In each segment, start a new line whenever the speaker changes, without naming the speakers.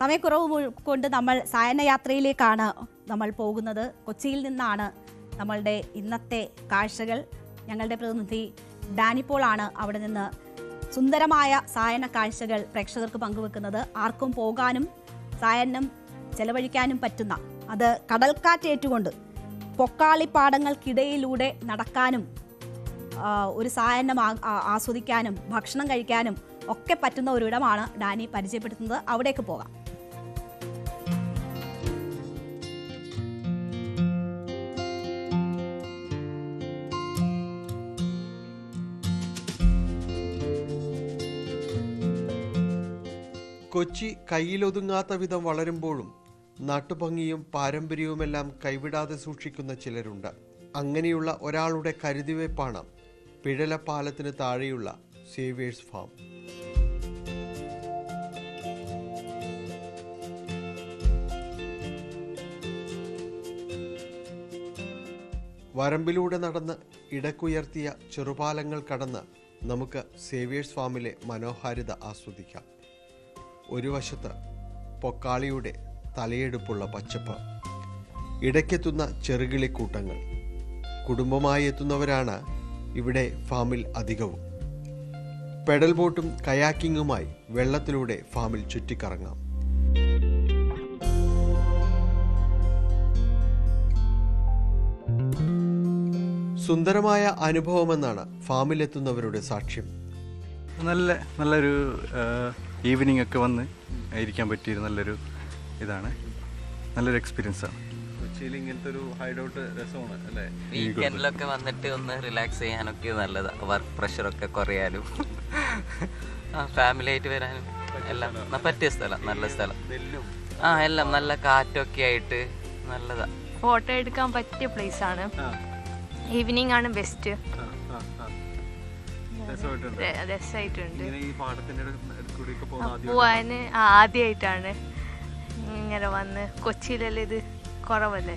സമയക്കുറവ് കൊണ്ട് നമ്മൾ സായനയാത്രയിലേക്കാണ് നമ്മൾ പോകുന്നത്. കൊച്ചിയിൽ നിന്നാണ് നമ്മളുടെ ഇന്നത്തെ കാഴ്ചകൾ. ഞങ്ങളുടെ പ്രതിനിധി ഡാനിപോളാണ് അവിടെ നിന്ന് സുന്ദരമായ സായന കാഴ്ചകൾ പ്രേക്ഷകർക്ക് പങ്കുവെക്കുന്നത്. ആർക്കും പോകാനും സായനം ചെലവഴിക്കാനും പറ്റുന്ന, അത് കടൽക്കാറ്റേറ്റുകൊണ്ട് പൊക്കാളിപ്പാടങ്ങൾക്കിടയിലൂടെ നടക്കാനും ഒരു സായനം ആസ്വദിക്കാനും ഭക്ഷണം കഴിക്കാനും ഒക്കെ പറ്റുന്ന ഒരിടമാണ് ഡാനി പരിചയപ്പെടുത്തുന്നത്. അവിടേക്ക് പോകാം.
കൊച്ചി കയ്യിലൊതുങ്ങാത്ത വിധം വളരുമ്പോഴും നാട്ടുഭംഗിയും പാരമ്പര്യവുമെല്ലാം കൈവിടാതെ സൂക്ഷിക്കുന്ന ചിലരുണ്ട്. അങ്ങനെയുള്ള ഒരാളുടെ കരുതിവയ്പ്പാണ് പിഴലപ്പാലത്തിന് താഴെയുള്ള സേവിയേഴ്സ് ഫാം. വരമ്പിലൂടെ നടന്ന് ഇടക്കുയർത്തിയ ചെറുപാലങ്ങൾ കടന്ന് നമുക്ക് സേവിയേഴ്സ് ഫാമിലെ മനോഹാരിത ആസ്വദിക്കാം. ഒരു വശത്ത് പൊക്കാളിയുടെ തലയെടുപ്പുള്ള പച്ചപ്പ്, ഇടയ്ക്കെത്തുന്ന ചെറുകിളിക്കൂട്ടങ്ങൾ. കുടുംബമായി എത്തുന്നവരാണ് ഇവിടെ ഫാമിൽ അധികവും. പെഡൽ ബോട്ടും കയാക്കിങ്ങുമായി വെള്ളത്തിലൂടെ ഫാമിൽ ചുറ്റിക്കറങ്ങാം. സുന്ദരമായ അനുഭവമെന്നാണ് ഫാമിലെത്തുന്നവരുടെ സാക്ഷ്യം.
നല്ലൊരു ഈവനിങ് ഒക്കെ വന്ന് ഇരിക്കാൻ പറ്റിയൊരു നല്ലൊരു ഇതാണ്, നല്ലൊരു എക്സ്പീരിയൻസ് ആണ്.
കൊച്ചിയിൽ ഇങ്ങനത്തെ ഒരു ഹൈഡൗട്ട് രസമാണ് അല്ലേ?
വീക്കെൻഡിലൊക്കെ വന്നിട്ട് ഒന്ന് റിലാക്സ് ചെയ്യാനൊക്കെ നല്ലതാണ്. വർക്ക് പ്രഷറൊക്കെ കുറയാനും ഫാമിലി ആയിട്ട് വരാനും എല്ലാം പറ്റിയ സ്ഥലം, നല്ല സ്ഥലം. എല്ലാം നല്ല കാറ്റൊക്കെ ആയിട്ട് നല്ലതാ.
ഫോട്ടോ എടുക്കാൻ പറ്റിയ പ്ലേസ് ആണ്. ഈവനിങ് ആണ് ബെസ്റ്റ്. രസമായിട്ടുണ്ട്. പോവാന് ആദ്യമായിട്ടാണ് ഇങ്ങനെ വന്ന്. കൊച്ചിയിലല്ലേ ഇത് കുറവല്ലേ.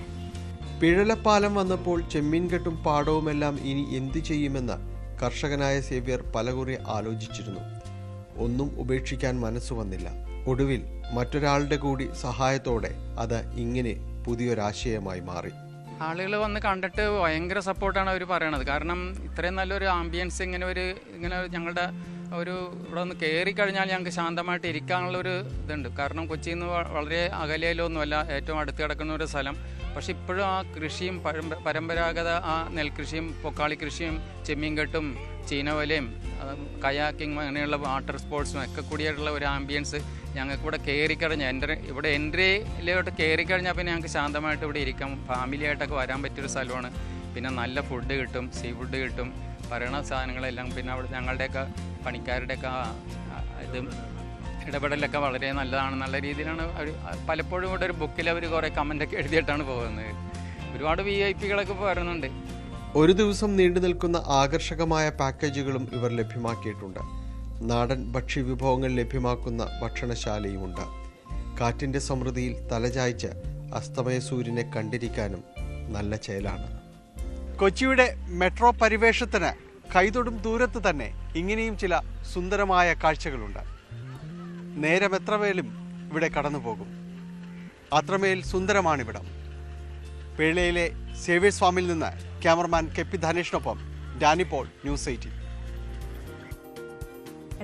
പിഴലപ്പാലം വന്നപ്പോൾ ചെമ്മീൻകെട്ടും പാടവുമെല്ലാം ഇനി എന്തു ചെയ്യുമെന്ന് കർഷകനായ സേവ്യർ പലകുറി ആലോചിച്ചിരുന്നു. ഒന്നും ഉപേക്ഷിക്കാൻ മനസ്സു വന്നില്ല. ഒടുവിൽ മറ്റൊരാളുടെ കൂടി സഹായത്തോടെ അത് ഇങ്ങനെ പുതിയൊരാശയമായി മാറി.
ആളുകൾ വന്ന് കണ്ടിട്ട് ഭയങ്കര സപ്പോർട്ടാണ് അവർ പറയണത്. കാരണം ഇത്രയും നല്ലൊരു ആംബിയൻസ് ഇങ്ങനെ ഞങ്ങളുടെ ഇവിടെ ഒന്ന് കയറി കഴിഞ്ഞാൽ ഞങ്ങൾക്ക് ശാന്തമായിട്ട് ഇരിക്കാനുള്ളൊരു ഇതുണ്ട്. കാരണം കൊച്ചിയിൽ നിന്ന് വളരെ അകലെയിലൊന്നുമല്ല, ഏറ്റവും അടുത്ത് കിടക്കുന്ന ഒരു സ്ഥലം. പക്ഷെ ഇപ്പോഴും ആ കൃഷിയും പരമ്പരാഗത ആ നെൽകൃഷിയും പൊക്കാളി കൃഷിയും ചെമ്മീൻകെട്ടും ചീനവലയും കയാക്കിങ് അങ്ങനെയുള്ള വാട്ടർ സ്പോർട്സും ഒക്കെ കൂടിയായിട്ടുള്ള ഒരു ആംബിയൻസ് ഞങ്ങൾക്ക് ഇവിടെ കയറിക്കഴിഞ്ഞാൽ ഇവിടെ എൻട്രിയിലോട്ട് കയറിക്കഴിഞ്ഞാൽ പിന്നെ ഞങ്ങൾക്ക് ശാന്തമായിട്ട് ഇവിടെ ഇരിക്കാം. ഫാമിലിയായിട്ടൊക്കെ വരാൻ പറ്റിയൊരു സ്ഥലമാണ്. പിന്നെ നല്ല ഫുഡ് കിട്ടും, സീ ഫുഡ് കിട്ടും, പറയണ സാധനങ്ങളെല്ലാം. പിന്നെ അവിടെ ഞങ്ങളുടെയൊക്കെ പണിക്കാരുടെയൊക്കെ ഇത് ഇടപെടലൊക്കെ വളരെ നല്ലതാണ്. നല്ല രീതിയിലാണ് അവർ പലപ്പോഴും ഇവിടെ ഒരു ബുക്കിൽ അവർ കുറേ കമൻ്റൊക്കെ എഴുതിയിട്ടാണ് പോകുന്നത്. ഒരുപാട് VIP-കളൊക്കെ വരുന്നുണ്ട്.
ഒരു ദിവസം നീണ്ടു നിൽക്കുന്ന ആകർഷകമായ പാക്കേജുകളും ഇവർ ലഭ്യമാക്കിയിട്ടുണ്ട്. നാടൻ ഭക്ഷ്യവിഭവങ്ങൾ ലഭ്യമാക്കുന്ന ഭക്ഷണശാലയുമുണ്ട്. കാറ്റിൻ്റെ സമൃദ്ധിയിൽ തലചായ്ച്ച് അസ്തമയ സൂര്യനെ കണ്ടിരിക്കാനും നല്ല ചേലാണ്. കൊച്ചിയുടെ മെട്രോ പരിവേഷത്തിന് കൈതൊടും ദൂരത്ത് തന്നെ ഇങ്ങനെയും ചില സുന്ദരമായ കാഴ്ചകളുണ്ട്. നേരം എത്ര വേലും ഇവിടെ കടന്നു പോകും. അത്രമേൽ സുന്ദരമാണിവിടം. പേളയിലെ സേവിയേഴ്സ് ഫാമിൽ നിന്ന് ക്യാമറമാൻ KP ധനേഷിനൊപ്പം ഡാനിപോൾ, ന്യൂസ് 18.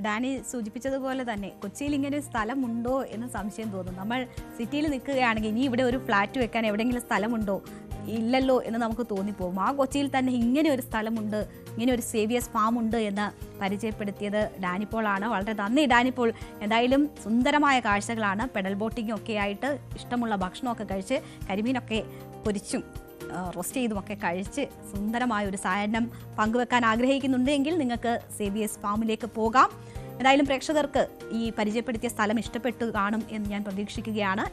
ഡാനി സൂചിപ്പിച്ചതുപോലെ തന്നെ കൊച്ചിയിൽ ഇങ്ങനെ ഒരു സ്ഥലമുണ്ടോ എന്ന് സംശയം തോന്നും. നമ്മൾ സിറ്റിയിൽ നിൽക്കുകയാണെങ്കിൽ ഇനി ഇവിടെ ഒരു ഫ്ലാറ്റ് വെക്കാൻ എവിടെയെങ്കിലും സ്ഥലമുണ്ടോ, ഇല്ലല്ലോ എന്ന് നമുക്ക് തോന്നിപ്പോകും. ആ കൊച്ചിയിൽ തന്നെ ഇങ്ങനെ ഒരു സ്ഥലമുണ്ട്, ഇങ്ങനെ ഒരു സേവിയേഴ്സ് ഫാം ഉണ്ട് എന്ന് പരിചയപ്പെടുത്തിയത് ഡാനിപോളാണ്. വളരെ നന്ദി ഡാനിപോൾ. എന്തായാലും സുന്ദരമായ കാഴ്ചകളാണ്. പെഡൽ ബോട്ടിങ്ങും ഒക്കെ ആയിട്ട് ഇഷ്ടമുള്ള ഭക്ഷണമൊക്കെ കഴിച്ച് കരിമീനൊക്കെ പൊരിച്ചും റോസ്റ്റ് ചെയ്തുമൊക്കെ കഴിച്ച് സുന്ദരമായ ഒരു സായനം പങ്കുവെക്കാൻ ആഗ്രഹിക്കുന്നുണ്ടെങ്കിൽ നിങ്ങൾക്ക് സേവിയേഴ്സ് ഫാമിലേക്ക് പോകാം. എന്തായാലും പ്രേക്ഷകർക്ക് ഈ പരിചയപ്പെടുത്തിയ സ്ഥലം ഇഷ്ടപ്പെട്ടു കാണും എന്ന് ഞാൻ പ്രതീക്ഷിക്കുകയാണ്.